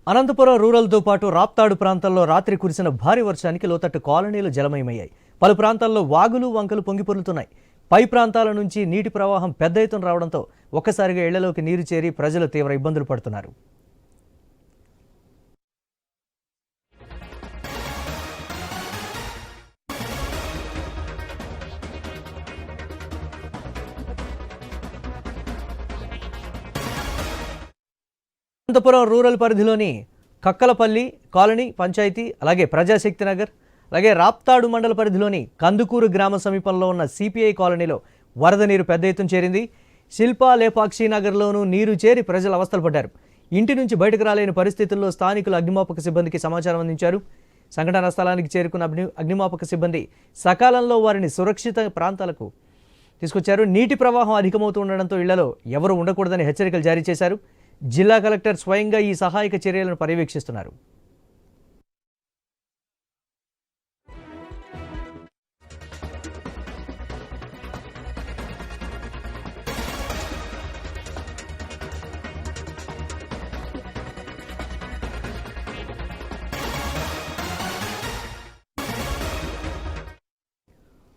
అనంతపురం రూరల్తో పాటు రాప్తాడు ప్రాంతాల్లో రాత్రి కురిసిన భారీ వర్షానికి లోతట్టు కాలనీలు జలమయమయ్యాయి. పలు ప్రాంతాల్లో వాగులు వంకలు పొంగిపొర్లుతున్నాయి. పై ప్రాంతాల నుంచి నీటి ప్రవాహం పెద్ద ఎత్తున రావడంతో ఒక్కసారిగా ఇళ్లలోకి నీరు చేరి ప్రజలు తీవ్ర ఇబ్బందులు పడుతున్నారు. అనంతపురం రూరల్ పరిధిలోని కక్కలపల్లి కాలనీ పంచాయతీ, అలాగే ప్రజాశక్తి నగర్, అలాగే రాప్తాడు మండల పరిధిలోని కందుకూరు గ్రామ సమీపంలో ఉన్న సిపిఐ కాలనీలో వరద నీరు పెద్ద ఎత్తున చేరింది. శిల్పా లేపాక్షి నగర్లోనూ నీరు చేరి ప్రజలు అవస్థలు పడ్డారు. ఇంటి నుంచి బయటకు రాలేని పరిస్థితుల్లో స్థానికులు అగ్నిమాపక సిబ్బందికి సమాచారం అందించారు. సంఘటనా స్థలానికి చేరుకున్న అగ్నిమాపక సిబ్బంది సకాలంలో వారిని సురక్షిత ప్రాంతాలకు తీసుకొచ్చారు. నీటి ప్రవాహం అధికమవుతూ ఉండడంతో ఇళ్లలో ఎవరూ ఉండకూడదని హెచ్చరికలు జారీ చేశారు. జిల్లా కలెక్టర్ స్వయంగా ఈ సహాయక చర్యలను పర్యవేక్షిస్తున్నారు.